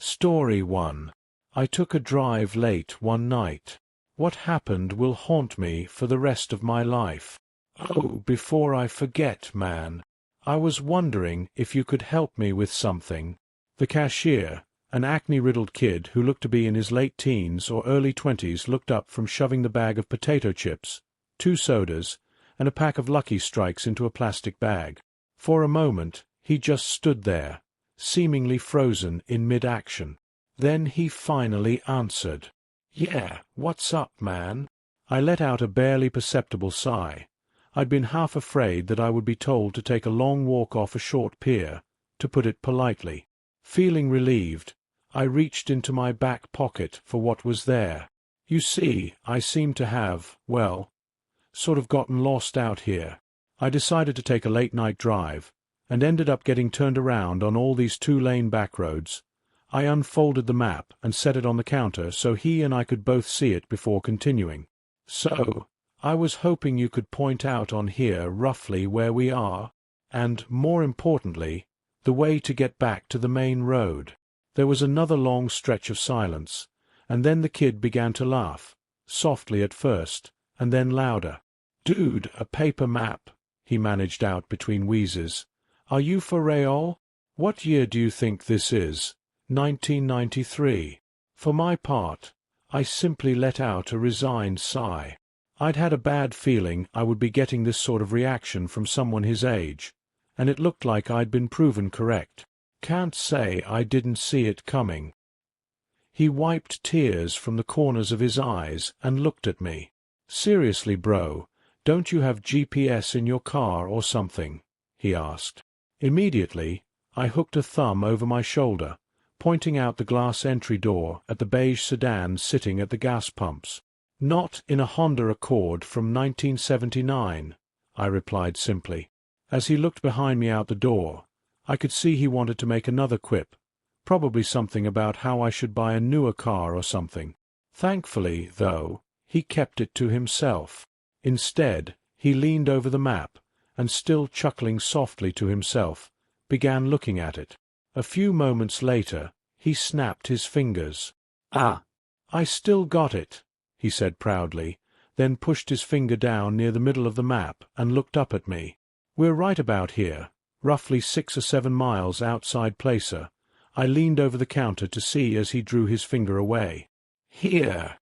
Story 1. I took a drive late one night. What happened will haunt me for the rest of my life. Oh, before I forget, man. I was wondering if you could help me with something. The cashier, an acne-riddled kid who looked to be in his late teens or early 20s, looked up from shoving the bag of potato chips, 2 sodas, and a pack of Lucky Strikes into a plastic bag. For a moment, he just stood there, seemingly frozen in mid-action. Then he finally answered. "Yeah, what's up, man?" I let out a barely perceptible sigh. I'd been half afraid that I would be told to take a long walk off a short pier, to put it politely. Feeling relieved, I reached into my back pocket for what was there. You see, I seemed to have, well, sort of gotten lost out here. I decided to take a late-night drive, and ended up getting turned around on all these 2-lane back roads. I unfolded the map and set it on the counter so he and I could both see it before continuing. "So, I was hoping you could point out on here roughly where we are, and, more importantly, the way to get back to the main road." There was another long stretch of silence, and then the kid began to laugh, softly at first, and then louder. "Dude, a paper map," he managed out between wheezes. "Are you for real? What year do you think this is? 1993. For my part, I simply let out a resigned sigh. I'd had a bad feeling I would be getting this sort of reaction from someone his age, and it looked like I'd been proven correct. Can't say I didn't see it coming. He wiped tears from the corners of his eyes and looked at me. "Seriously, bro, don't you have GPS in your car or something?" he asked. Immediately, I hooked a thumb over my shoulder, pointing out the glass entry door at the beige sedan sitting at the gas pumps. "Not in a Honda Accord from 1979, I replied simply. As he looked behind me out the door, I could see he wanted to make another quip, probably something about how I should buy a newer car or something. Thankfully, though, he kept it to himself. Instead, he leaned over the map, and still chuckling softly to himself, began looking at it. A few moments later, he snapped his fingers. "Ah, I still got it," he said proudly, then pushed his finger down near the middle of the map and looked up at me. "We're right about here, roughly 6 or 7 miles outside Placer." I leaned over the counter to see as he drew his finger away. "Here."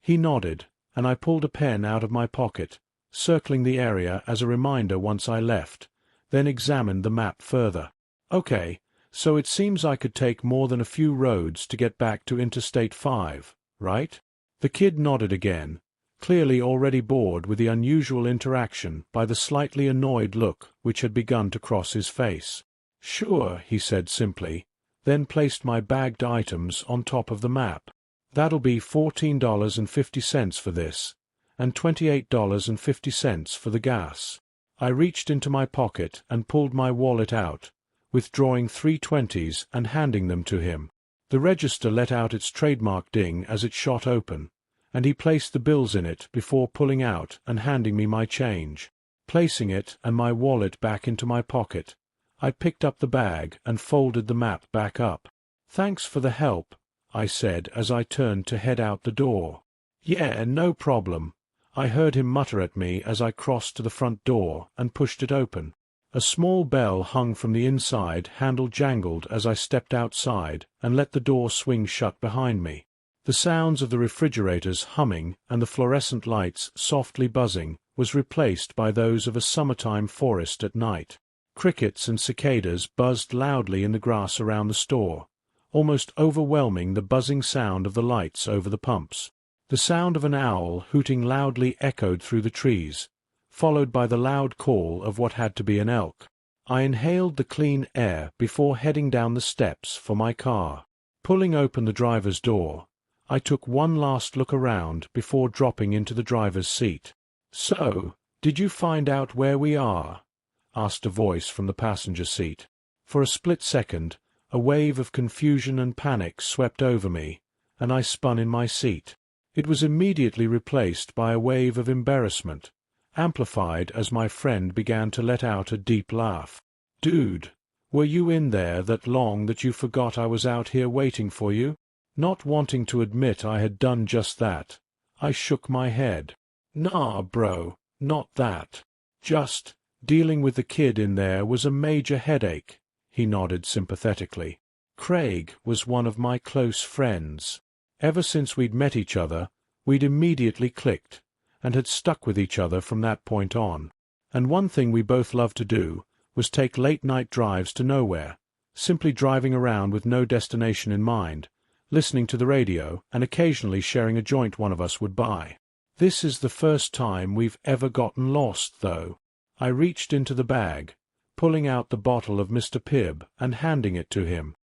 He nodded, and I pulled a pen out of my pocket, circling the area as a reminder once I left, then examined the map further. "Okay, so it seems I could take more than a few roads to get back to Interstate 5, right?" The kid nodded again, clearly already bored with the unusual interaction by the slightly annoyed look which had begun to cross his face. "Sure," he said simply, then placed my bagged items on top of the map. "That'll be $14.50 for this, and $28.50 for the gas." I reached into my pocket and pulled my wallet out, withdrawing 3 20s and handing them to him. The register let out its trademark ding as it shot open, and he placed the bills in it before pulling out and handing me my change. Placing it and my wallet back into my pocket, I picked up the bag and folded the map back up. "Thanks for the help," I said as I turned to head out the door. "Yeah, no problem," I heard him mutter at me as I crossed to the front door and pushed it open. A small bell hung from the inside, handle jangled as I stepped outside and let the door swing shut behind me. The sounds of the refrigerators humming and the fluorescent lights softly buzzing was replaced by those of a summertime forest at night. Crickets and cicadas buzzed loudly in the grass around the store, almost overwhelming the buzzing sound of the lights over the pumps. The sound of an owl hooting loudly echoed through the trees, followed by the loud call of what had to be an elk. I inhaled the clean air before heading down the steps for my car. Pulling open the driver's door, I took one last look around before dropping into the driver's seat. "So, did you find out where we are?" asked a voice from the passenger seat. For a split second, a wave of confusion and panic swept over me, and I spun in my seat. It was immediately replaced by a wave of embarrassment, amplified as my friend began to let out a deep laugh. "Dude, Were you in there that long that you forgot I was out here waiting for you? Not wanting to admit I had done just that, I shook my head. Nah, bro, not that. Just, dealing with the kid in there was a major headache, he nodded sympathetically. Craig was one of my close friends. Ever since we'd met each other, we'd immediately clicked, and had stuck with each other from that point on. And one thing we both loved to do was take late-night drives to nowhere, simply driving around with no destination in mind, listening to the radio and occasionally sharing a joint one of us would buy. This is the first time we've ever gotten lost, though. I reached into the bag, pulling out the bottle of Mr. Pibb and handing it to him.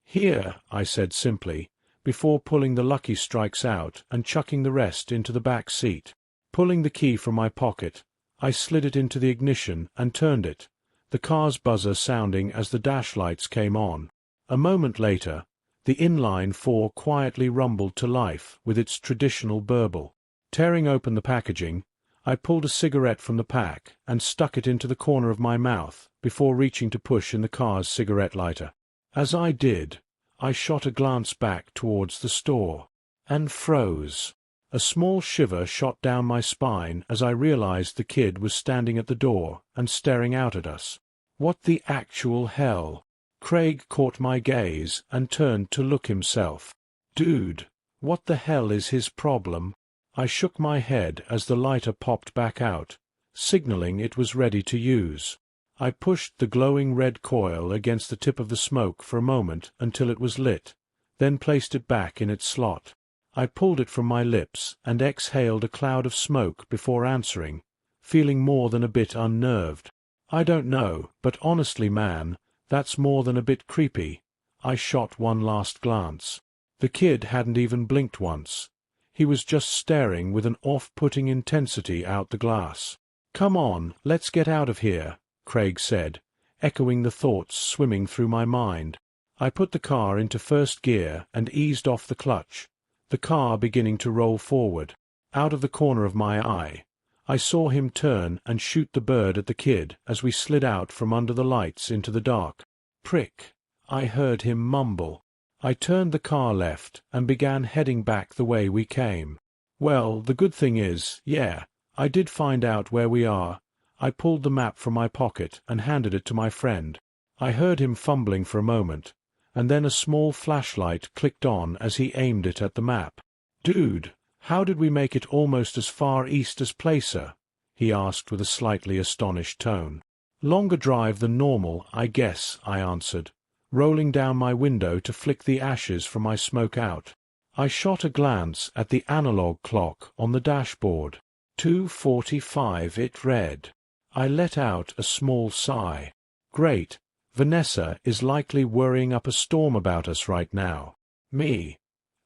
Here, I said simply, before pulling the Lucky Strikes out and chucking the rest into the back seat. Pulling the key from my pocket, I slid it into the ignition and turned it, the car's buzzer sounding as the dash lights came on. A moment later, the inline four quietly rumbled to life with its traditional burble. Tearing open the packaging, I pulled a cigarette from the pack and stuck it into the corner of my mouth before reaching to push in the car's cigarette lighter. As I did, I shot a glance back towards the store, and froze. A small shiver shot down my spine as I realized the kid was standing at the door and staring out at us. What the actual hell? Craig caught my gaze and turned to look himself. Dude, what the hell is his problem? I shook my head as the lighter popped back out, signaling it was ready to use. I pushed the glowing red coil against the tip of the smoke for a moment until it was lit, then placed it back in its slot. I pulled it from my lips and exhaled a cloud of smoke before answering, feeling more than a bit unnerved. I don't know, but honestly, man, that's more than a bit creepy. I shot one last glance. The kid hadn't even blinked once. He was just staring with an off-putting intensity out the glass. Come on, let's get out of here, Craig said, echoing the thoughts swimming through my mind. I put the car into first gear and eased off the clutch, the car beginning to roll forward. Out of the corner of my eye, I saw him turn and shoot the bird at the kid as we slid out from under the lights into the dark. Prick, I heard him mumble. I turned the car left and began heading back the way we came. Well, the good thing is, yeah, I did find out where we are. I pulled the map from my pocket and handed it to my friend. I heard him fumbling for a moment, and then a small flashlight clicked on as he aimed it at the map. Dude, how did we make it almost as far east as Placer? He asked with a slightly astonished tone. Longer drive than normal, I guess, I answered, rolling down my window to flick the ashes from my smoke out. I shot a glance at the analog clock on the dashboard. 2:45 it read. I let out a small sigh. Great, Vanessa is likely worrying up a storm about us right now. Me,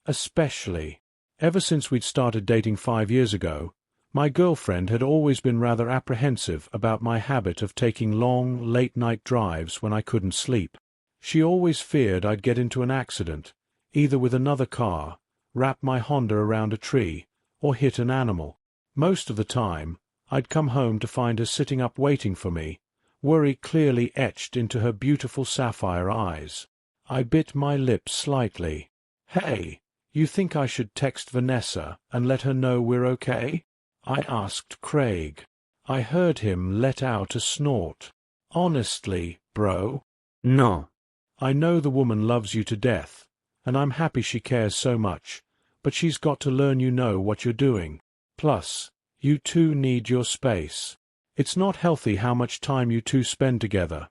especially. Ever since we'd started dating 5 years ago, my girlfriend had always been rather apprehensive about my habit of taking long, late-night drives when I couldn't sleep. She always feared I'd get into an accident, either with another car, wrap my Honda around a tree, or hit an animal. Most of the time, I'd come home to find her sitting up waiting for me, worry clearly etched into her beautiful sapphire eyes. I bit my lip slightly. Hey, you think I should text Vanessa and let her know we're okay? I asked Craig. I heard him let out a snort. Honestly, bro? No. I know the woman loves you to death, and I'm happy she cares so much, but she's got to learn you know what you're doing. Plus, you two need your space. It's not healthy how much time you two spend together.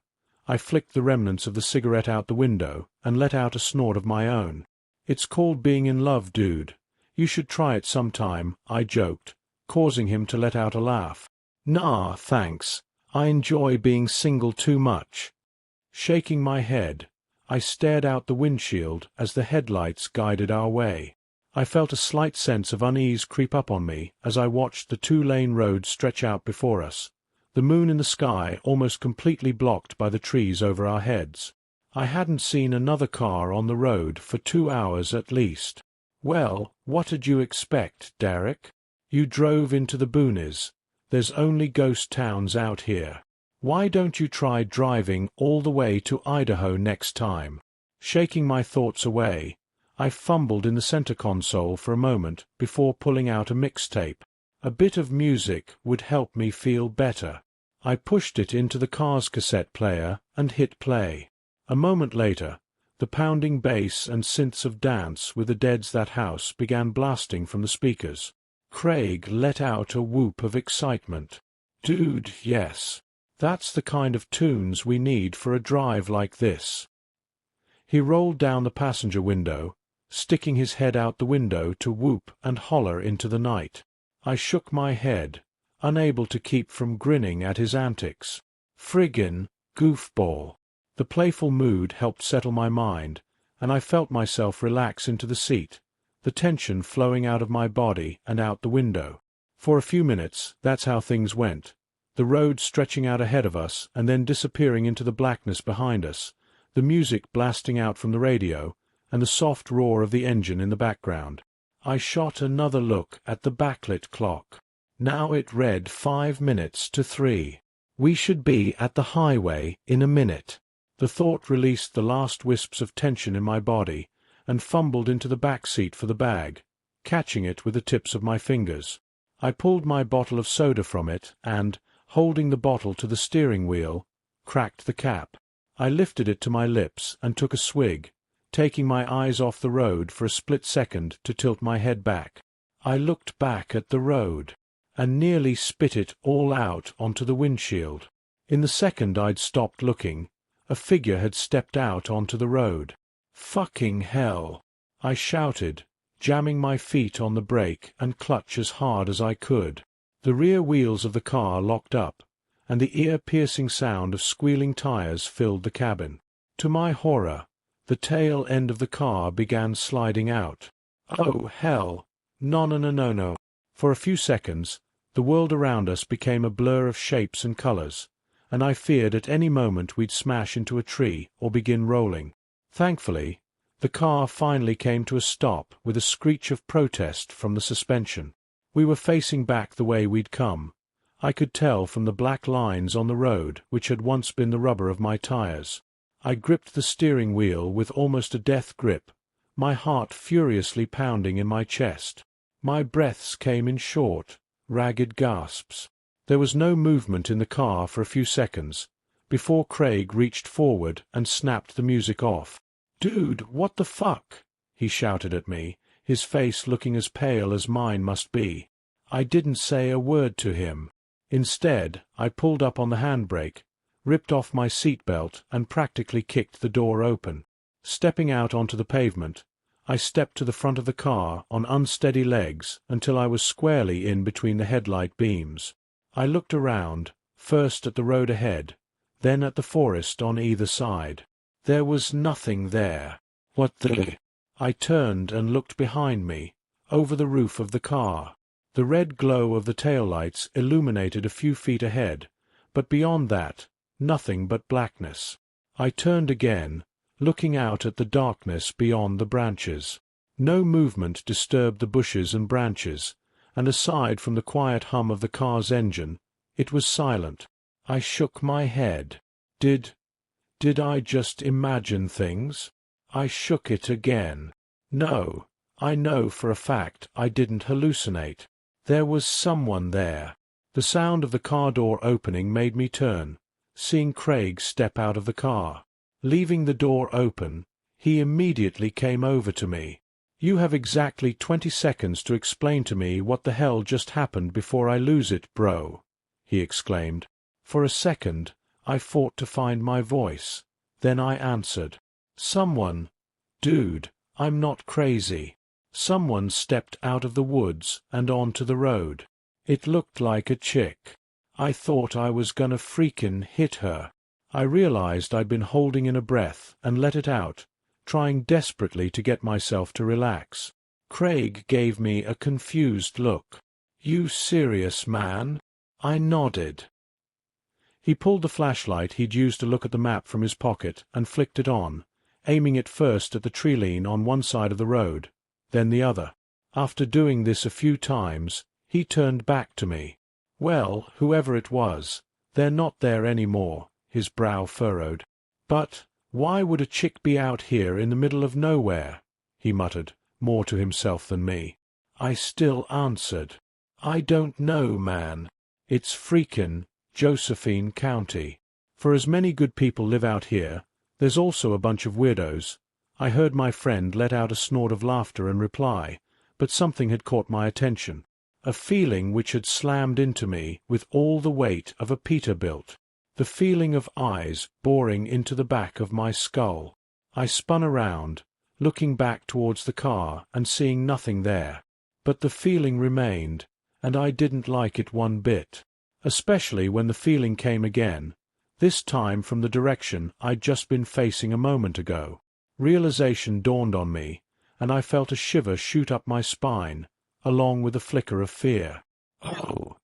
I flicked the remnants of the cigarette out the window and let out a snort of my own. It's called being in love, dude. You should try it sometime, I joked, causing him to let out a laugh. Nah, thanks. I enjoy being single too much. Shaking my head, I stared out the windshield as the headlights guided our way. I felt a slight sense of unease creep up on me as I watched the two-lane road stretch out before us, the moon in the sky almost completely blocked by the trees over our heads. I hadn't seen another car on the road for 2 hours at least. Well, what did you expect, Derek? You drove into the boonies. There's only ghost towns out here. Why don't you try driving all the way to Idaho next time? Shaking my thoughts away, I fumbled in the center console for a moment before pulling out a mixtape. A bit of music would help me feel better. I pushed it into the car's cassette player and hit play. A moment later, the pounding bass and synths of Dance with the Dead's That House began blasting from the speakers. Craig let out a whoop of excitement. Dude, yes. That's the kind of tunes we need for a drive like this. He rolled down the passenger window, sticking his head out the window to whoop and holler into the night. I shook my head, unable to keep from grinning at his antics. Friggin' goofball. The playful mood helped settle my mind, and I felt myself relax into the seat, the tension flowing out of my body and out the window. For a few minutes, that's how things went. The road stretching out ahead of us and then disappearing into the blackness behind us, the music blasting out from the radio, and the soft roar of the engine in the background. I shot another look at the backlit clock. Now it read 5 minutes to 3. We should be at the highway in a minute. The thought released the last wisps of tension in my body and fumbled into the back seat for the bag, catching it with the tips of my fingers. I pulled my bottle of soda from it and, holding the bottle to the steering wheel, cracked the cap. I lifted it to my lips and took a swig, taking my eyes off the road for a split second to tilt my head back. I looked back at the road and nearly spit it all out onto the windshield. In the second I'd stopped looking, a figure had stepped out onto the road. Fucking hell! I shouted, jamming my feet on the brake and clutch as hard as I could. The rear wheels of the car locked up, and the ear-piercing sound of squealing tires filled the cabin. To my horror, the tail end of the car began sliding out. Oh, hell! No. For a few seconds, the world around us became a blur of shapes and colors, and I feared at any moment we'd smash into a tree or begin rolling. Thankfully, the car finally came to a stop with a screech of protest from the suspension. We were facing back the way we'd come. I could tell from the black lines on the road which had once been the rubber of my tires. I gripped the steering wheel with almost a death grip, my heart furiously pounding in my chest. My breaths came in short, ragged gasps. There was no movement in the car for a few seconds, before Craig reached forward and snapped the music off. "Dude, what the fuck?" he shouted at me, his face looking as pale as mine must be. I didn't say a word to him. Instead, I pulled up on the handbrake, ripped off my seatbelt and practically kicked the door open. Stepping out onto the pavement, I stepped to the front of the car on unsteady legs until I was squarely in between the headlight beams. I looked around, first at the road ahead, then at the forest on either side. There was nothing there. What the... I turned and looked behind me, over the roof of the car. The red glow of the taillights illuminated a few feet ahead, but beyond that, nothing but blackness. I turned again, looking out at the darkness beyond the branches. No movement disturbed the bushes and branches, and aside from the quiet hum of the car's engine, it was silent. I shook my head. Did I just imagine things? I shook it again. No, I know for a fact I didn't hallucinate. There was someone there. The sound of the car door opening made me turn, seeing Craig step out of the car. Leaving the door open, he immediately came over to me. "You have exactly 20 seconds to explain to me what the hell just happened before I lose it, bro," he exclaimed. For a second, I fought to find my voice. Then I answered. Dude, I'm not crazy. Someone stepped out of the woods and onto the road. It looked like a chick. I thought I was gonna freakin' hit her. I realized I'd been holding in a breath and let it out, trying desperately to get myself to relax. Craig gave me a confused look. "You serious, man?" I nodded. He pulled the flashlight he'd used to look at the map from his pocket and flicked it on, aiming it first at the tree line on one side of the road, then the other. After doing this a few times, he turned back to me. "Well, whoever it was, They're not there anymore, his brow furrowed. But why would a chick be out here in the middle of nowhere? He muttered, more to himself than me. I still answered, I don't know, man. It's freakin' Josephine County. For as many good people live out here, there's also a bunch of weirdos. I heard my friend let out a snort of laughter and reply, but something had caught my attention. A feeling which had slammed into me with all the weight of a Peterbilt. The feeling of eyes boring into the back of my skull. I spun around, looking back towards the car and seeing nothing there. But the feeling remained, and I didn't like it one bit. Especially when the feeling came again, this time from the direction I'd just been facing a moment ago. Realization dawned on me, and I felt a shiver shoot up my spine, along with a flicker of fear. Oh!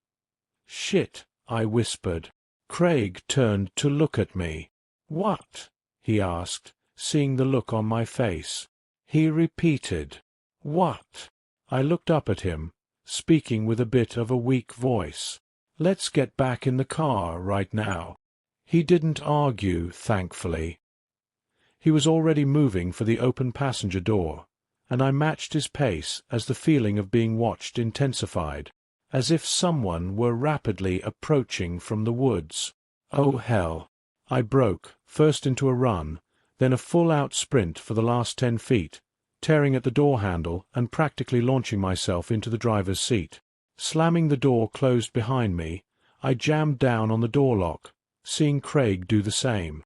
Shit, I whispered. Craig turned to look at me. What? He asked, seeing the look on my face. He repeated, What? I looked up at him, speaking with a bit of a weak voice. Let's get back in the car right now. He didn't argue, thankfully. He was already moving for the open passenger door, and I matched his pace as the feeling of being watched intensified, as if someone were rapidly approaching from the woods. Oh hell! I broke, first into a run, then a full-out sprint for the last 10 feet, tearing at the door handle and practically launching myself into the driver's seat. Slamming the door closed behind me, I jammed down on the door lock, seeing Craig do the same.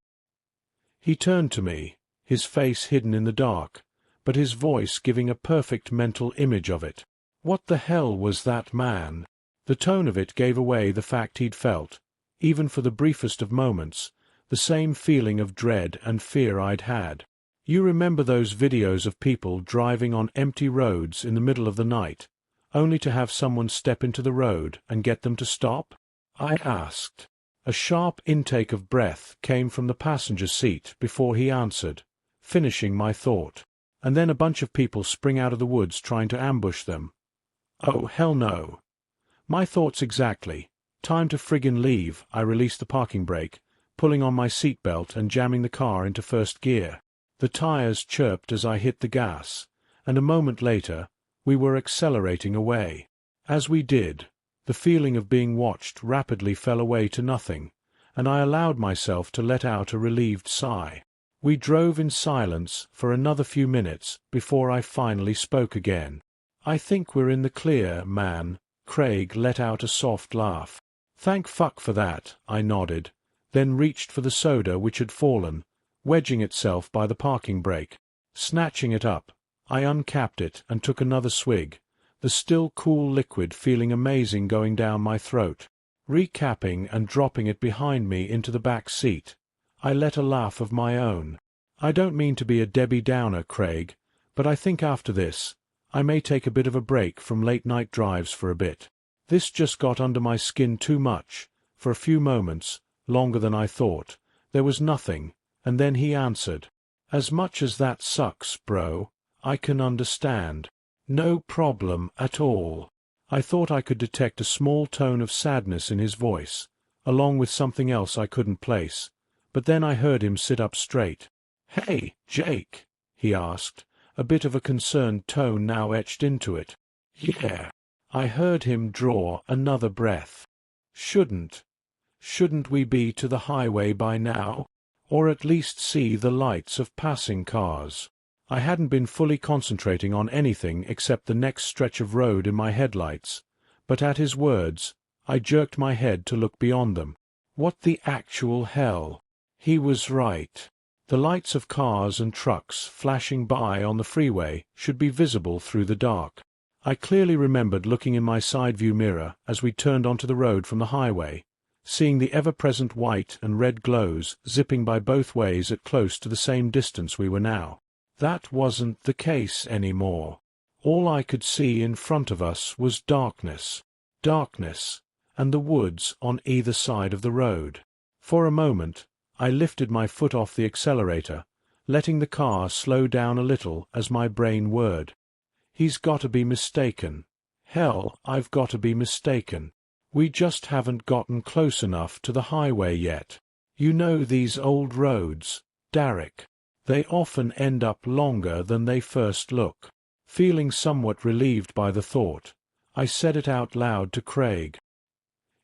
He turned to me, his face hidden in the dark, but his voice giving a perfect mental image of it. What the hell was that, man? The tone of it gave away the fact he'd felt, even for the briefest of moments, the same feeling of dread and fear I'd had. You remember those videos of people driving on empty roads in the middle of the night, only to have someone step into the road and get them to stop? I asked. A sharp intake of breath came from the passenger seat before he answered, finishing my thought. And then a bunch of people spring out of the woods trying to ambush them. Oh, hell no. My thoughts exactly. Time to friggin' leave. I released the parking brake, pulling on my seatbelt and jamming the car into first gear. The tires chirped as I hit the gas, and a moment later, we were accelerating away. As we did, the feeling of being watched rapidly fell away to nothing, and I allowed myself to let out a relieved sigh. We drove in silence for another few minutes before I finally spoke again. I think we're in the clear, man. Craig let out a soft laugh. Thank fuck for that, I nodded, then reached for the soda which had fallen, wedging itself by the parking brake. Snatching it up, I uncapped it and took another swig, the still cool liquid feeling amazing going down my throat. Recapping and dropping it behind me into the back seat, I let a laugh of my own. I don't mean to be a Debbie Downer, Craig, but I think after this, I may take a bit of a break from late-night drives for a bit. This just got under my skin too much. For a few moments, longer than I thought, there was nothing, and then he answered, As much as that sucks, bro, I can understand. No problem at all. I thought I could detect a small tone of sadness in his voice, along with something else I couldn't place, but then I heard him sit up straight. Hey, Jake, he asked, a bit of a concerned tone now etched into it. Yeah. I heard him draw another breath. Shouldn't we be to the highway by now? Or at least see the lights of passing cars? I hadn't been fully concentrating on anything except the next stretch of road in my headlights, but at his words, I jerked my head to look beyond them. What the actual hell? He was right. The lights of cars and trucks flashing by on the freeway should be visible through the dark. I clearly remembered looking in my side view mirror as we turned onto the road from the highway, seeing the ever-present white and red glows zipping by both ways at close to the same distance we were now. That wasn't the case anymore. All I could see in front of us was darkness, and the woods on either side of the road. For a moment, I lifted my foot off the accelerator, letting the car slow down a little as my brain whirred. He's got to be mistaken. Hell, I've got to be mistaken. We just haven't gotten close enough to the highway yet. You know these old roads, Derek. They often end up longer than they first look. Feeling somewhat relieved by the thought, I said it out loud to Craig.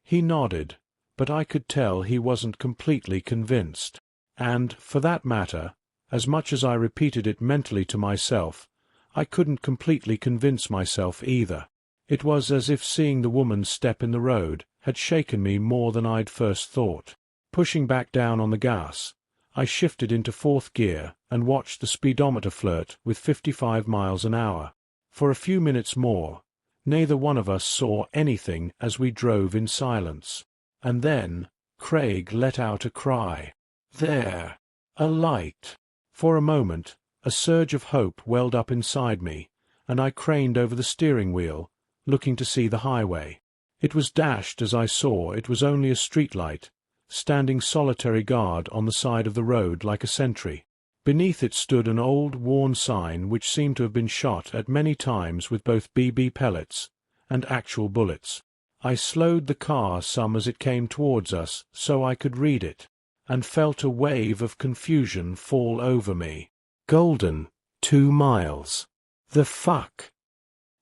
He nodded, but I could tell he wasn't completely convinced. And, for that matter, as much as I repeated it mentally to myself, I couldn't completely convince myself either. It was as if seeing the woman's step in the road had shaken me more than I'd first thought. Pushing back down on the gas, I shifted into fourth gear and watched the speedometer flirt with 55 miles an hour. For a few minutes more, neither one of us saw anything as we drove in silence. And then, Craig let out a cry. There! A light! For a moment, a surge of hope welled up inside me, and I craned over the steering wheel, looking to see the highway. It was dashed as I saw it was only a streetlight, standing solitary guard on the side of the road like a sentry. Beneath it stood an old, worn sign which seemed to have been shot at many times with both BB pellets and actual bullets. I slowed the car some as it came towards us so I could read it, and felt a wave of confusion fall over me. Golden, 2 miles. The fuck?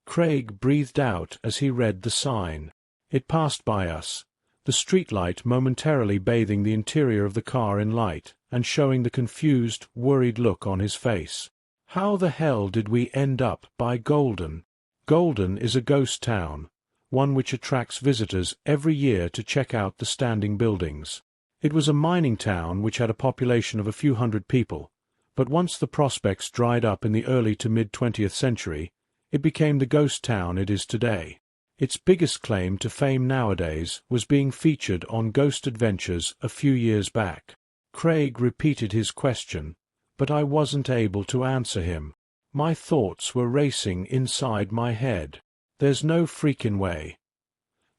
Craig breathed out as he read the sign. It passed by us, the streetlight momentarily bathing the interior of the car in light and showing the confused, worried look on his face. How the hell did we end up by Golden? Golden is a ghost town, one which attracts visitors every year to check out the standing buildings. It was a mining town which had a population of a few hundred people, but once the prospects dried up in the early to mid-20th century, it became the ghost town it is today. Its biggest claim to fame nowadays was being featured on Ghost Adventures a few years back. Craig repeated his question, but I wasn't able to answer him. My thoughts were racing inside my head. There's no freaking way.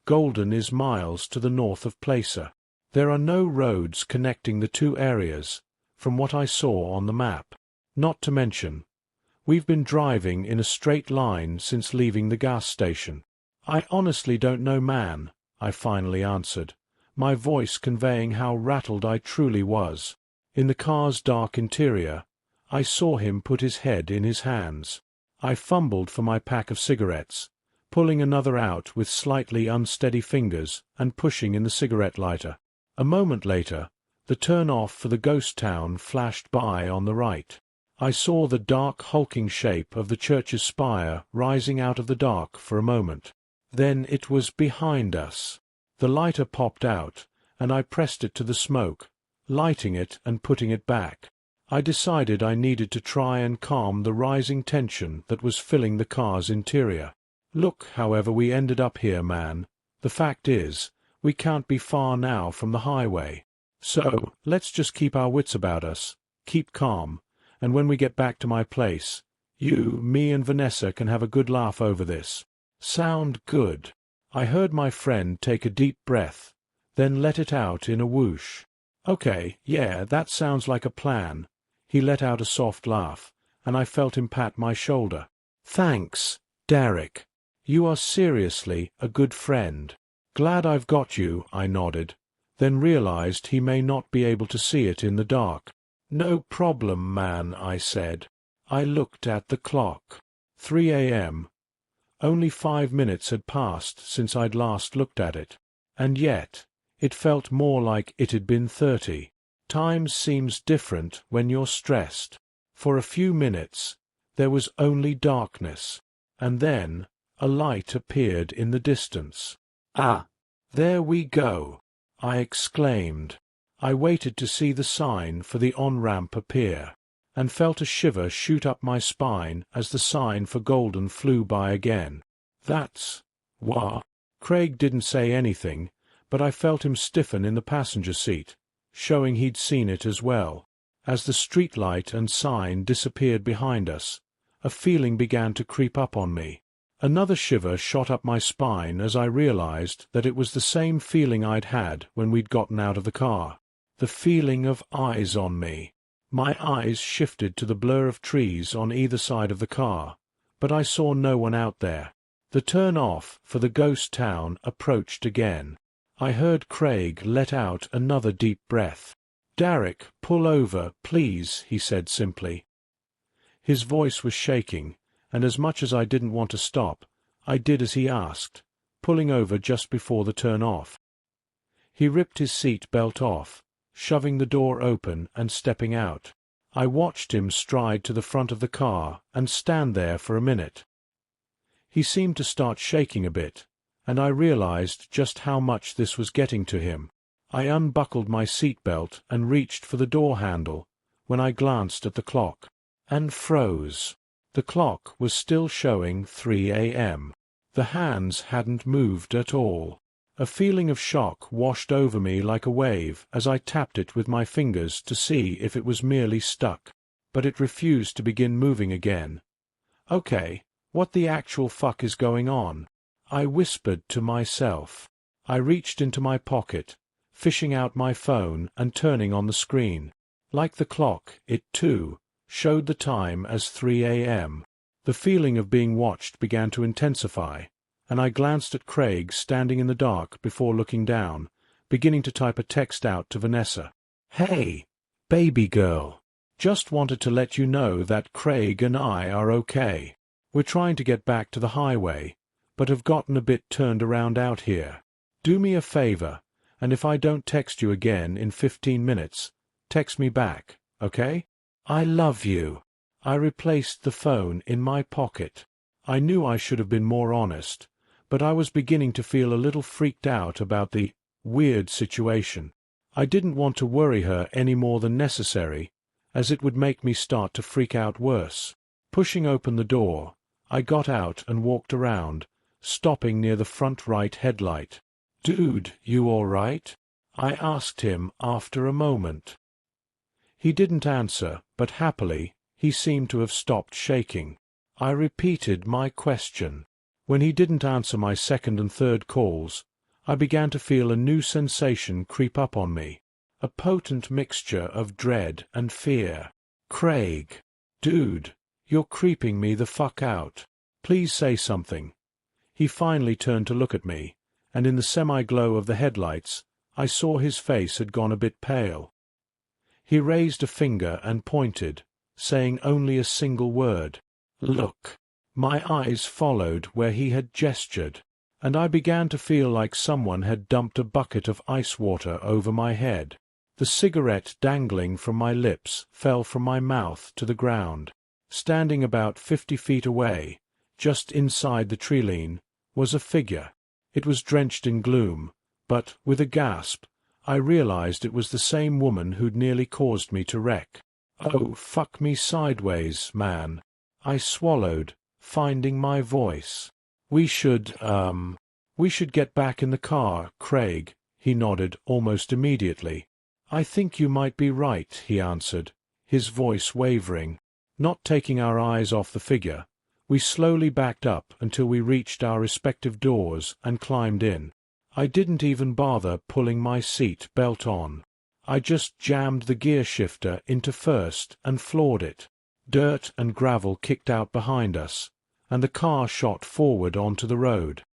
Golden is miles to the north of Placer. There are no roads connecting the two areas, from what I saw on the map. Not to mention, we've been driving in a straight line since leaving the gas station. I honestly don't know, man, I finally answered, my voice conveying how rattled I truly was. In the car's dark interior, I saw him put his head in his hands. I fumbled for my pack of cigarettes, pulling another out with slightly unsteady fingers and pushing in the cigarette lighter. A moment later, the turn-off for the ghost town flashed by on the right. I saw the dark, hulking shape of the church's spire rising out of the dark for a moment. Then it was behind us. The lighter popped out, and I pressed it to the smoke, lighting it and putting it back. I decided I needed to try and calm the rising tension that was filling the car's interior. Look, however we ended up here, man. The fact is, we can't be far now from the highway. So, let's just keep our wits about us, keep calm, and when we get back to my place, you, me and Vanessa can have a good laugh over this. Sound good? I heard my friend take a deep breath, then let it out in a whoosh. Okay, yeah, that sounds like a plan. He let out a soft laugh, and I felt him pat my shoulder. Thanks, Derek. You are seriously a good friend. Glad I've got you, I nodded, then realized he may not be able to see it in the dark. No problem, man, I said. I looked at the clock. 3 a.m. Only 5 minutes had passed since I'd last looked at it, and yet it felt more like it had been 30. Time seems different when you're stressed. For a few minutes there was only darkness, and then a light appeared in the distance. Ah, there we go, I exclaimed. I waited to see the sign for the on-ramp appear, and felt a shiver shoot up my spine as the sign for Golden flew by again. That's what? Craig didn't say anything, but I felt him stiffen in the passenger seat, showing he'd seen it as well. As the streetlight and sign disappeared behind us, a feeling began to creep up on me. Another shiver shot up my spine as I realized that it was the same feeling I'd had when we'd gotten out of the car. The feeling of eyes on me. My eyes shifted to the blur of trees on either side of the car, but I saw no one out there. The turn-off for the ghost town approached again. I heard Craig let out another deep breath. "Derek, pull over, please," he said simply. His voice was shaking, and as much as I didn't want to stop, I did as he asked, pulling over just before the turn-off. He ripped his seat belt off, shoving the door open and stepping out. I watched him stride to the front of the car and stand there for a minute. He seemed to start shaking a bit, and I realized just how much this was getting to him. I unbuckled my seat belt and reached for the door handle when I glanced at the clock, and froze. The clock was still showing 3 a.m. The hands hadn't moved at all. A feeling of shock washed over me like a wave as I tapped it with my fingers to see if it was merely stuck, but it refused to begin moving again. "Okay, what the actual fuck is going on?" I whispered to myself. I reached into my pocket, fishing out my phone and turning on the screen. Like the clock, it, too, showed the time as 3 a.m. The feeling of being watched began to intensify, and I glanced at Craig standing in the dark before looking down, beginning to type a text out to Vanessa. "Hey, baby girl. Just wanted to let you know that Craig and I are okay. We're trying to get back to the highway, but have gotten a bit turned around out here. Do me a favor, and if I don't text you again in 15 minutes, text me back, okay? I love you." I replaced the phone in my pocket. I knew I should have been more honest, but I was beginning to feel a little freaked out about the weird situation. I didn't want to worry her any more than necessary, as it would make me start to freak out worse. Pushing open the door, I got out and walked around, stopping near the front right headlight. "Dude, you all right?" I asked him after a moment. He didn't answer, but happily, he seemed to have stopped shaking. I repeated my question. When he didn't answer my second and third calls, I began to feel a new sensation creep up on me, a potent mixture of dread and fear. "Craig, dude, you're creeping me the fuck out. Please say something." He finally turned to look at me, and in the semi-glow of the headlights, I saw his face had gone a bit pale. He raised a finger and pointed, saying only a single word. "Look." My eyes followed where he had gestured, and I began to feel like someone had dumped a bucket of ice water over my head. The cigarette dangling from my lips fell from my mouth to the ground. Standing about 50 feet away, just inside the treeline, was a figure. It was drenched in gloom, but, with a gasp, I realized it was the same woman who'd nearly caused me to wreck. "Oh, fuck me sideways, man." I swallowed, finding my voice. We should get back in the car, Craig," he nodded almost immediately. "I think you might be right," he answered, his voice wavering. Not taking our eyes off the figure, we slowly backed up until we reached our respective doors and climbed in. I didn't even bother pulling my seat belt on. I just jammed the gear shifter into first and floored it. Dirt and gravel kicked out behind us, and the car shot forward onto the road.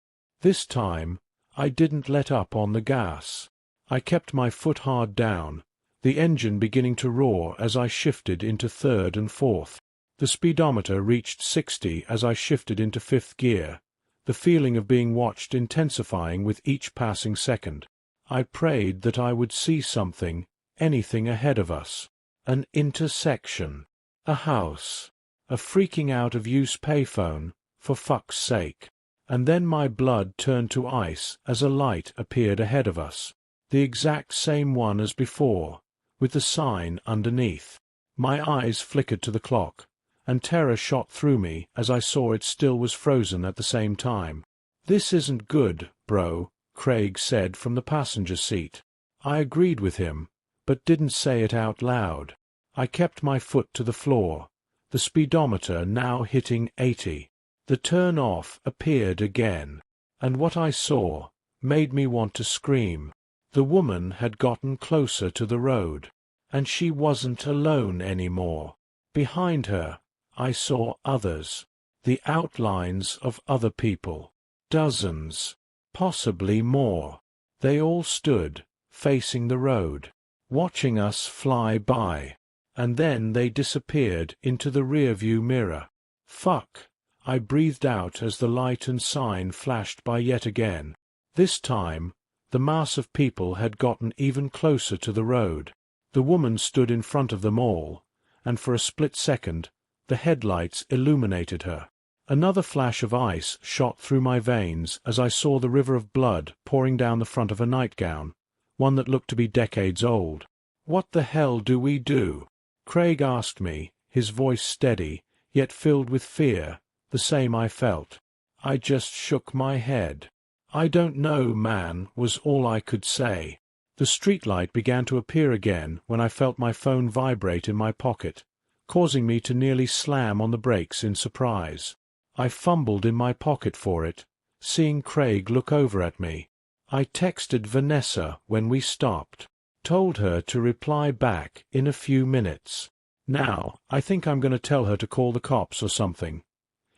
This time, I didn't let up on the gas. I kept my foot hard down, the engine beginning to roar as I shifted into third and fourth. The speedometer reached 60 as I shifted into fifth gear, the feeling of being watched intensifying with each passing second. I prayed that I would see something, anything ahead of us. An intersection. A house. A freaking out of use payphone, for fuck's sake. And then my blood turned to ice as a light appeared ahead of us. The exact same one as before, with the sign underneath. My eyes flickered to the clock, and terror shot through me as I saw it still was frozen at the same time. "This isn't good, bro," Craig said from the passenger seat. I agreed with him, but didn't say it out loud. I kept my foot to the floor, the speedometer now hitting 80. The turn-off appeared again, and what I saw made me want to scream. The woman had gotten closer to the road, and she wasn't alone anymore. Behind her, I saw others. The outlines of other people. Dozens. Possibly more. They all stood, facing the road, watching us fly by. And then they disappeared into the rearview mirror. Fuck, I breathed out as the light and sign flashed by yet again. This time, the mass of people had gotten even closer to the road. The woman stood in front of them all, and for a split second, the headlights illuminated her. Another flash of ice shot through my veins as I saw the river of blood pouring down the front of a nightgown, one that looked to be decades old. "What the hell do we do?" Craig asked me, his voice steady, yet filled with fear, the same I felt. I just shook my head. "I don't know, man," was all I could say. The streetlight began to appear again when I felt my phone vibrate in my pocket, causing me to nearly slam on the brakes in surprise. I fumbled in my pocket for it, seeing Craig look over at me. I texted Vanessa when we stopped. Told her to reply back in a few minutes. "Now, I think I'm going to tell her to call the cops or something."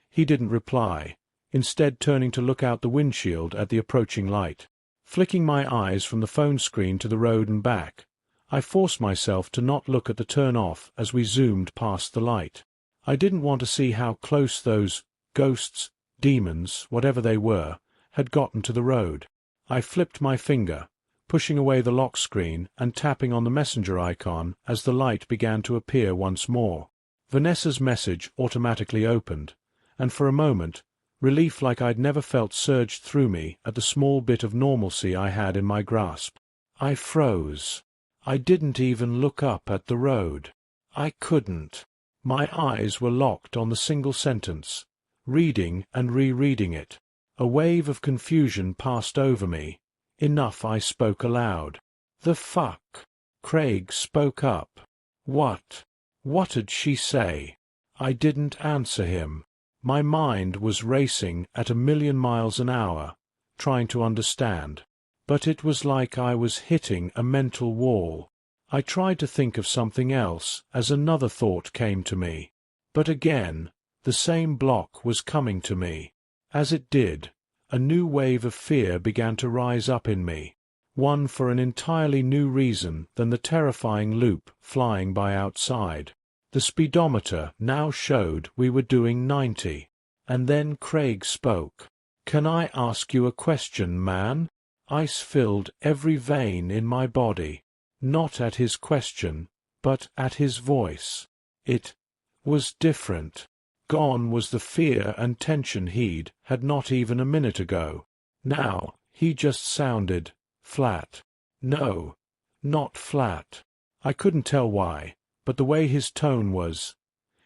He didn't reply, instead turning to look out the windshield at the approaching light. Flicking my eyes from the phone screen to the road and back, I forced myself to not look at the turn-off as we zoomed past the light. I didn't want to see how close those ghosts, demons, whatever they were, had gotten to the road. I flipped my finger, pushing away the lock screen and tapping on the messenger icon as the light began to appear once more. Vanessa's message automatically opened, and for a moment, relief like I'd never felt surged through me at the small bit of normalcy I had in my grasp. I froze. I didn't even look up at the road. I couldn't. My eyes were locked on the single sentence, reading and rereading it. A wave of confusion passed over me. Enough I spoke aloud. "The fuck?" Craig spoke up. "What? What did she say?" I didn't answer him. My mind was racing at 1,000,000 miles an hour, trying to understand. But it was like I was hitting a mental wall. I tried to think of something else as another thought came to me. But again, the same block was coming to me. As it did, a new wave of fear began to rise up in me, one for an entirely new reason than the terrifying loop flying by outside. The speedometer now showed we were doing 90, and then Craig spoke. "Can I ask you a question, man?" Ice filled every vein in my body, not at his question, but at his voice. It was different. Gone was the fear and tension he'd had not even a minute ago. Now, he just sounded flat. No, not flat. I couldn't tell why, but the way his tone was,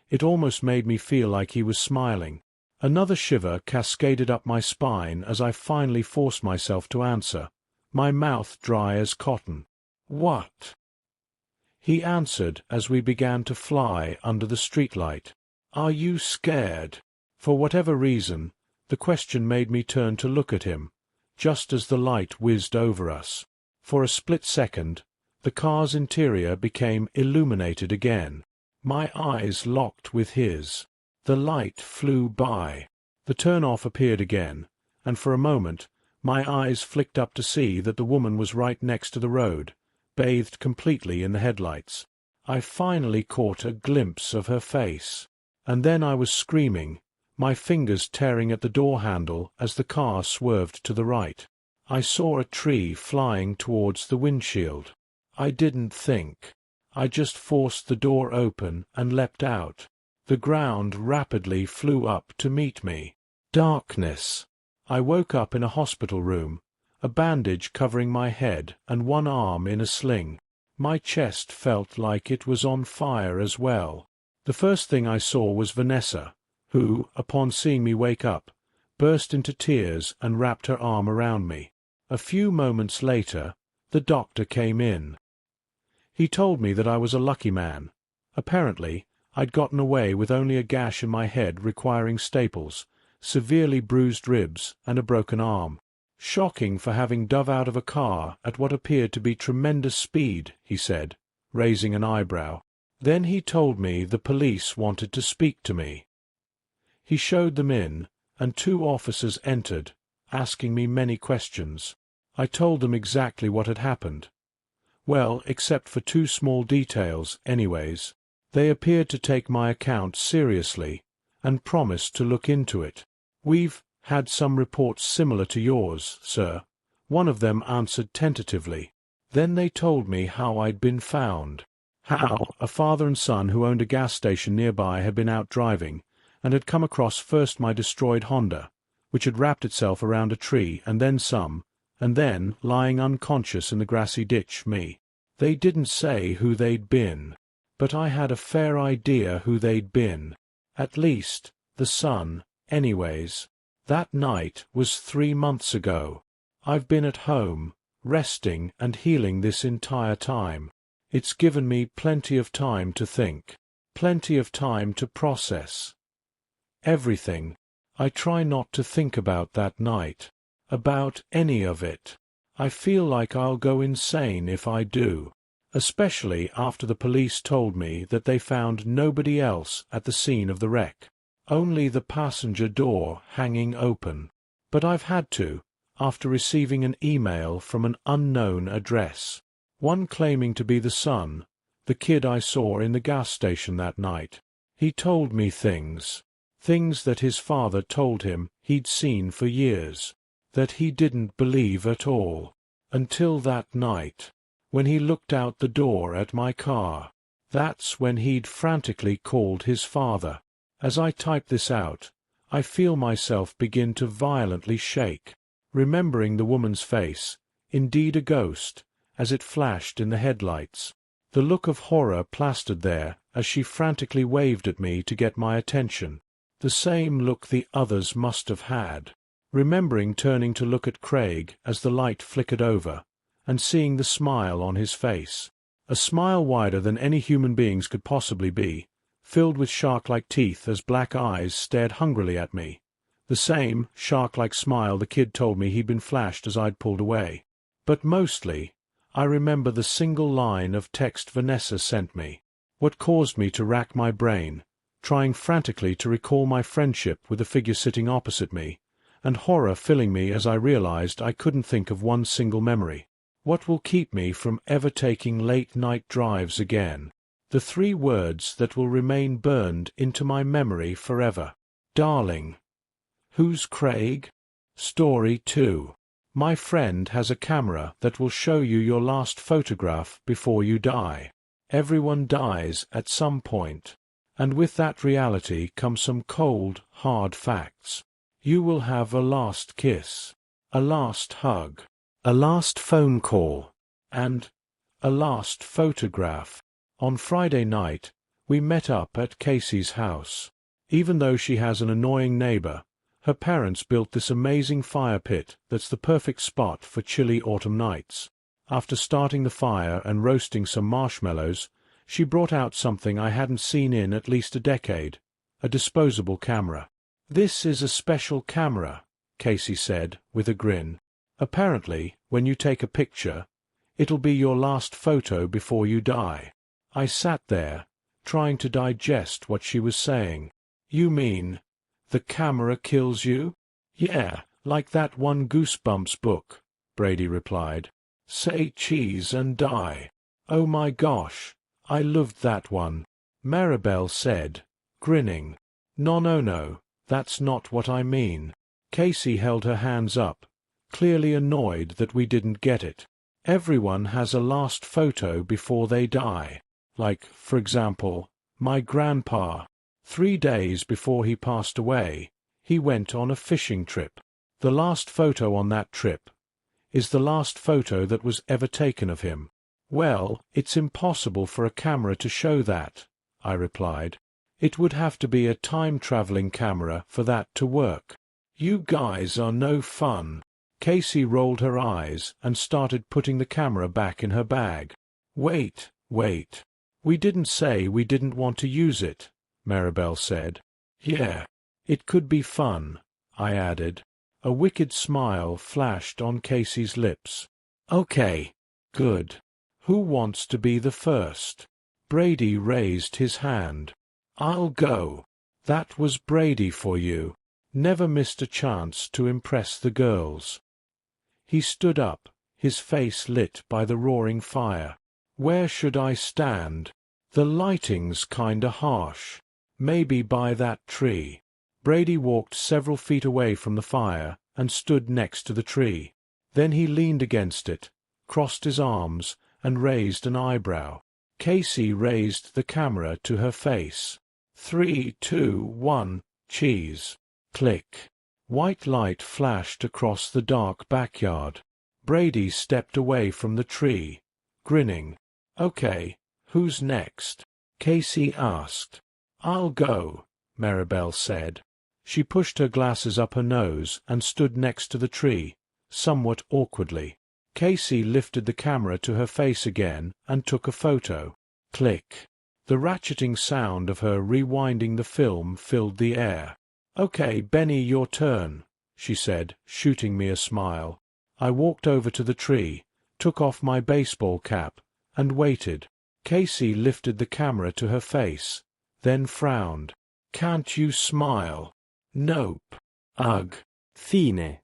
it almost made me feel like he was smiling. Another shiver cascaded up my spine as I finally forced myself to answer, my mouth dry as cotton. "What?" He answered as we began to fly under the streetlight. "Are you scared?" For whatever reason, the question made me turn to look at him, just as the light whizzed over us. For a split second, the car's interior became illuminated again. My eyes locked with his. The light flew by. The turn-off appeared again, and for a moment, my eyes flicked up to see that the woman was right next to the road, bathed completely in the headlights. I finally caught a glimpse of her face. And then I was screaming, my fingers tearing at the door handle as the car swerved to the right. I saw a tree flying towards the windshield. I didn't think. I just forced the door open and leapt out. The ground rapidly flew up to meet me. Darkness. I woke up in a hospital room, a bandage covering my head and one arm in a sling. My chest felt like it was on fire as well. The first thing I saw was Vanessa, who, upon seeing me wake up, burst into tears and wrapped her arm around me. A few moments later, the doctor came in. He told me that I was a lucky man. Apparently, I'd gotten away with only a gash in my head requiring staples, severely bruised ribs, and a broken arm. "Shocking for having dove out of a car at what appeared to be tremendous speed," he said, raising an eyebrow. Then he told me the police wanted to speak to me. He showed them in, and 2 officers entered, asking me many questions. I told them exactly what had happened. Well, except for 2 small details, anyways. They appeared to take my account seriously, and promised to look into it. "We've had some reports similar to yours, sir," one of them answered tentatively. Then they told me how I'd been found. How a father and son who owned a gas station nearby had been out driving, and had come across first my destroyed Honda, which had wrapped itself around a tree, and then some, and then, lying unconscious in the grassy ditch, me. They didn't say who they'd been, but I had a fair idea who they'd been. At least, the son, anyways. That night was 3 months ago. I've been at home, resting and healing this entire time. It's given me plenty of time to think, plenty of time to process everything. I try not to think about that night, about any of it. I feel like I'll go insane if I do, especially after the police told me that they found nobody else at the scene of the wreck, only the passenger door hanging open. But I've had to, after receiving an email from an unknown address, one claiming to be the son, the kid I saw in the gas station that night. He told me things that his father told him he'd seen for years, that he didn't believe at all, until that night, when he looked out the door at my car. That's when he'd frantically called his father. As I type this out, I feel myself begin to violently shake, remembering the woman's face, indeed a ghost, as it flashed in the headlights. The look of horror plastered there as she frantically waved at me to get my attention. The same look the others must have had. Remembering turning to look at Craig as the light flickered over, and seeing the smile on his face. A smile wider than any human being's could possibly be, filled with shark-like teeth as black eyes stared hungrily at me. The same shark-like smile the kid told me he'd been flashed as I'd pulled away. But mostly, I remember the single line of text Vanessa sent me. What caused me to rack my brain, trying frantically to recall my friendship with the figure sitting opposite me, and horror filling me as I realized I couldn't think of one single memory. What will keep me from ever taking late-night drives again? The 3 words that will remain burned into my memory forever. Darling. Who's Craig? Story 2. My friend has a camera that will show you your last photograph before you die. Everyone dies at some point, and with that reality comes some cold, hard facts. You will have a last kiss, a last hug, a last phone call, and a last photograph. On Friday night, we met up at Casey's house. Even though she has an annoying neighbor, her parents built this amazing fire pit that's the perfect spot for chilly autumn nights. After starting the fire and roasting some marshmallows, she brought out something I hadn't seen in at least a decade, a disposable camera. "This is a special camera," Casey said, with a grin. "Apparently, when you take a picture, it'll be your last photo before you die." I sat there, trying to digest what she was saying. "You mean, the camera kills you?" "Yeah, like that one Goosebumps book," Brady replied. "Say cheese and die." "Oh my gosh, I loved that one," Maribel said, grinning. No, that's not what I mean." Casey held her hands up, clearly annoyed that we didn't get it. "Everyone has a last photo before they die. Like, for example, my grandpa. 3 days before he passed away, he went on a fishing trip. The last photo on that trip is the last photo that was ever taken of him." "Well, it's impossible for a camera to show that," I replied. "It would have to be a time-traveling camera for that to work." "You guys are no fun." Casey rolled her eyes and started putting the camera back in her bag. Wait. We didn't say we didn't want to use it," Maribel said. "Yeah, it could be fun," I added. A wicked smile flashed on Casey's lips. "Okay, good. Who wants to be the first?" Brady raised his hand. "I'll go." That was Brady for you. Never missed a chance to impress the girls. He stood up, his face lit by the roaring fire. Where should I stand? The lighting's kinda harsh. Maybe by that tree. Brady walked several feet away from the fire and stood next to the tree. Then he leaned against it, crossed his arms, and raised an eyebrow. Casey raised the camera to her face. 3, 2, 1, cheese. Click. White light flashed across the dark backyard. Brady stepped away from the tree, grinning. Okay, who's next? Casey asked. I'll go, Maribel said. She pushed her glasses up her nose and stood next to the tree, somewhat awkwardly. Casey lifted the camera to her face again and took a photo. Click. The ratcheting sound of her rewinding the film filled the air. Okay, Benny, your turn, she said, shooting me a smile. I walked over to the tree, took off my baseball cap, and waited. Casey lifted the camera to her face, then frowned. Can't you smile? Nope. Ugh. Fine.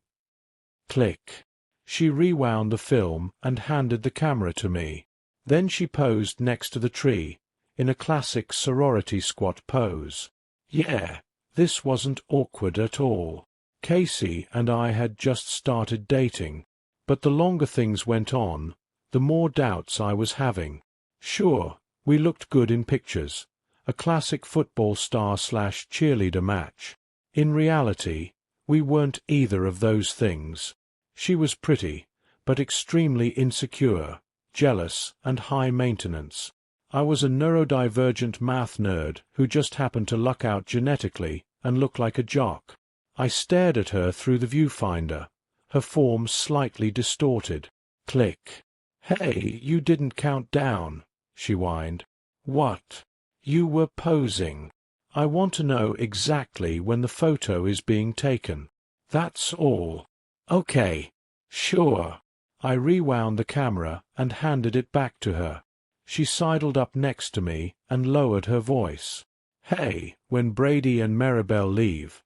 Click. She rewound the film and handed the camera to me. Then she posed next to the tree, in a classic sorority squat pose. Yeah, this wasn't awkward at all. Casey and I had just started dating, but the longer things went on, the more doubts I was having. Sure, we looked good in pictures, a classic football star/cheerleader match. In reality, we weren't either of those things. She was pretty, but extremely insecure, jealous, and high maintenance. I was a neurodivergent math nerd who just happened to luck out genetically and look like a jock. I stared at her through the viewfinder, her form slightly distorted. Click. Hey, you didn't count down, she whined. What? You were posing. I want to know exactly when the photo is being taken. That's all. Okay. Sure. I rewound the camera and handed it back to her. She sidled up next to me and lowered her voice. Hey, when Brady and Maribel leave,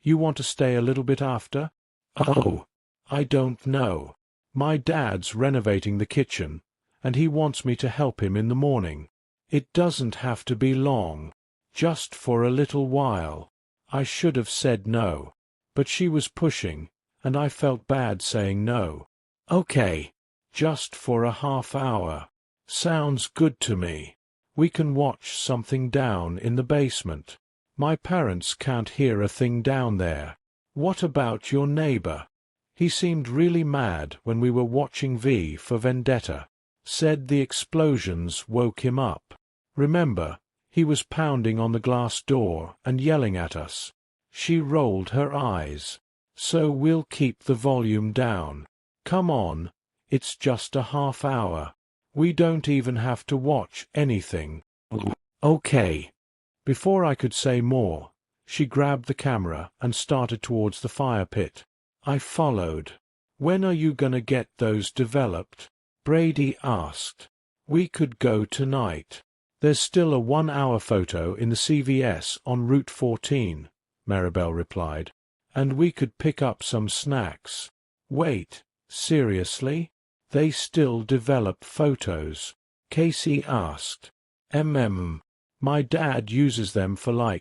you want to stay a little bit after? Oh, I don't know. My dad's renovating the kitchen, and he wants me to help him in the morning. It doesn't have to be long. Just for a little while. I should have said no, but she was pushing, and I felt bad saying no. Okay, just for a half hour. Sounds good to me. We can watch something down in the basement. My parents can't hear a thing down there. What about your neighbor? He seemed really mad when we were watching V for Vendetta. Said the explosions woke him up. Remember, he was pounding on the glass door and yelling at us. She rolled her eyes. So we'll keep the volume down. Come on, it's just a half hour. We don't even have to watch anything. Okay. Before I could say more, she grabbed the camera and started towards the fire pit. I followed. When are you gonna get those developed? Brady asked. We could go tonight. There's still a 1-hour photo in the CVS on Route 14, Maribel replied. And we could pick up some snacks. Wait, seriously? They still develop photos? Casey asked. My dad uses them for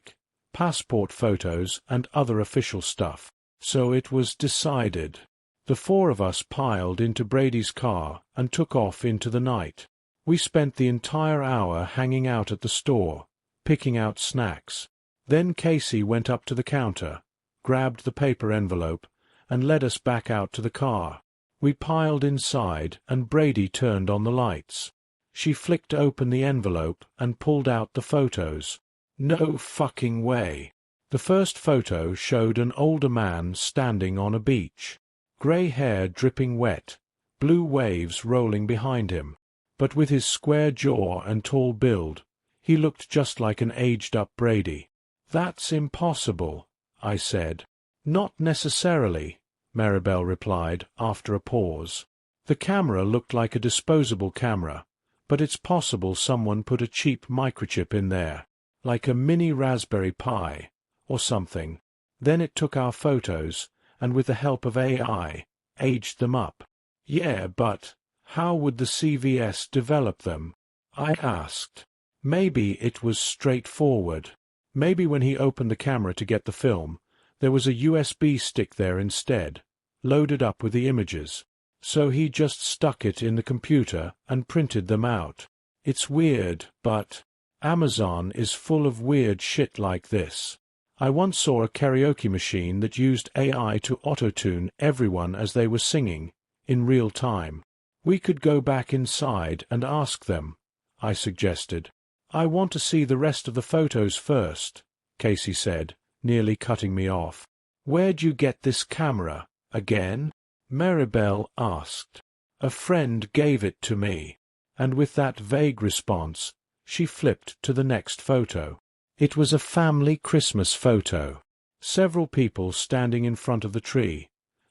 passport photos and other official stuff. So it was decided. The four of us piled into Brady's car and took off into the night. We spent the entire hour hanging out at the store, picking out snacks. Then Casey went up to the counter, grabbed the paper envelope, and led us back out to the car. We piled inside and Brady turned on the lights. She flicked open the envelope and pulled out the photos. No fucking way. The first photo showed an older man standing on a beach. Grey hair dripping wet, blue waves rolling behind him. But with his square jaw and tall build, he looked just like an aged-up Brady. That's impossible, I said. Not necessarily, Maribel replied after a pause. The camera looked like a disposable camera, but it's possible someone put a cheap microchip in there, like a mini Raspberry Pi, or something. Then it took our photos, and with the help of AI, aged them up. Yeah, but how would the CVS develop them? I asked. Maybe it was straightforward. Maybe when he opened the camera to get the film, there was a USB stick there instead, loaded up with the images. So he just stuck it in the computer and printed them out. It's weird, but Amazon is full of weird shit like this. I once saw a karaoke machine that used AI to auto-tune everyone as they were singing, in real time. We could go back inside and ask them, I suggested. I want to see the rest of the photos first, Casey said, nearly cutting me off. Where'd you get this camera, again? Maribel asked. A friend gave it to me. And with that vague response, she flipped to the next photo. It was a family Christmas photo. Several people standing in front of the tree,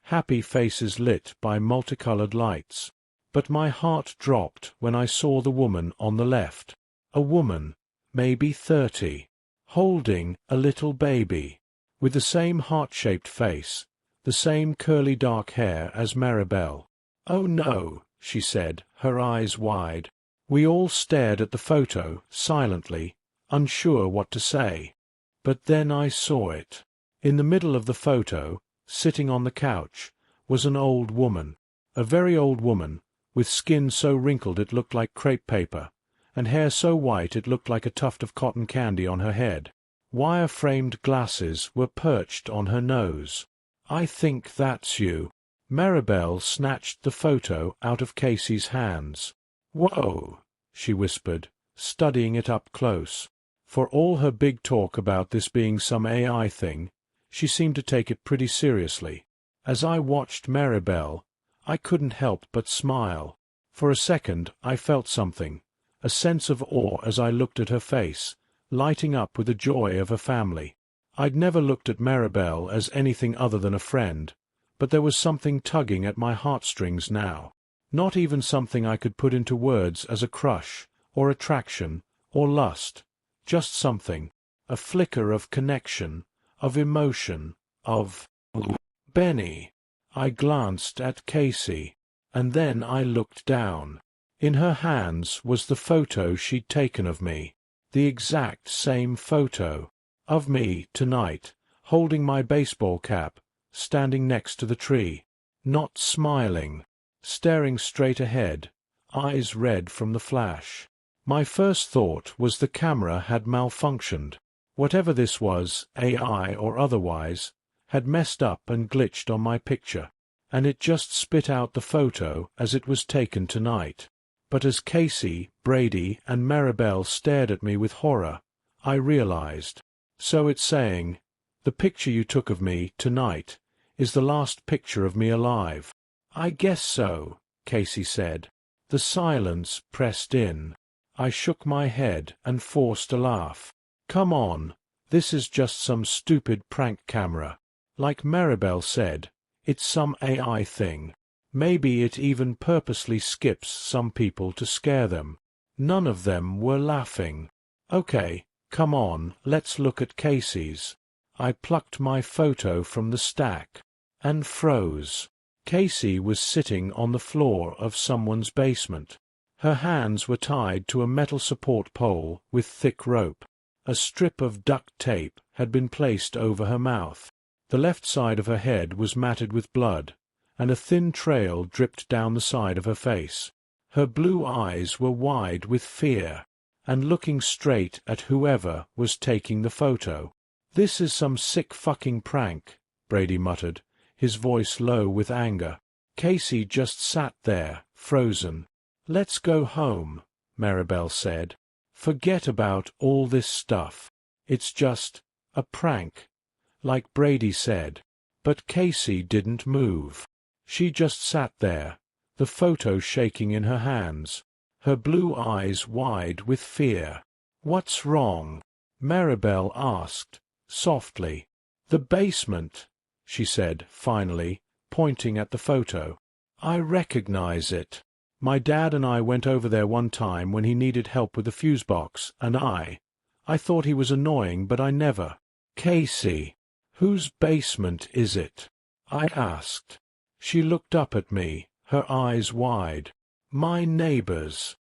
happy faces lit by multicolored lights. But my heart dropped when I saw the woman on the left. A woman, maybe 30, holding a little baby, with the same heart-shaped face, the same curly dark hair as Maribel. Oh no, she said, her eyes wide. We all stared at the photo, silently, unsure what to say. But then I saw it. In the middle of the photo, sitting on the couch, was an old woman, a very old woman, with skin so wrinkled it looked like crepe paper, and hair so white it looked like a tuft of cotton candy on her head. Wire-framed glasses were perched on her nose. I think that's you. Maribel snatched the photo out of Casey's hands. Whoa, she whispered, studying it up close. For all her big talk about this being some AI thing, she seemed to take it pretty seriously. As I watched Maribel, I couldn't help but smile. For a second I felt something, a sense of awe as I looked at her face, lighting up with the joy of her family. I'd never looked at Maribel as anything other than a friend, but there was something tugging at my heartstrings now. Not even something I could put into words as a crush, or attraction, or lust. Just something, a flicker of connection, of emotion, of Benny. I glanced at Casey, and then I looked down. In her hands was the photo she'd taken of me, the exact same photo, of me tonight, holding my baseball cap, standing next to the tree, not smiling, staring straight ahead, eyes red from the flash. My first thought was the camera had malfunctioned. Whatever this was, AI or otherwise, had messed up and glitched on my picture, and it just spit out the photo as it was taken tonight. But as Casey, Brady, and Maribel stared at me with horror, I realized. So it's saying, the picture you took of me tonight is the last picture of me alive. I guess so, Casey said. The silence pressed in. I shook my head and forced a laugh. Come on, this is just some stupid prank camera. Like Maribel said, it's some AI thing. Maybe it even purposely skips some people to scare them. None of them were laughing. Okay, come on, let's look at Casey's. I plucked my photo from the stack, and froze. Casey was sitting on the floor of someone's basement. Her hands were tied to a metal support pole with thick rope. A strip of duct tape had been placed over her mouth. The left side of her head was matted with blood, and a thin trail dripped down the side of her face. Her blue eyes were wide with fear, and looking straight at whoever was taking the photo. "This is some sick fucking prank," Brady muttered, his voice low with anger. Casey just sat there, frozen. "Let's go home," Maribel said. "Forget about all this stuff. It's just a prank, like Brady said." But Casey didn't move. She just sat there, the photo shaking in her hands, her blue eyes wide with fear. "What's wrong?" Maribel asked, softly. "The basement," she said, finally, pointing at the photo. "I recognize it. My dad and I went over there one time when he needed help with the fuse box, and I thought he was annoying, but I never. "Casey, whose basement is it?" I asked. She looked up at me, her eyes wide. "My neighbor's.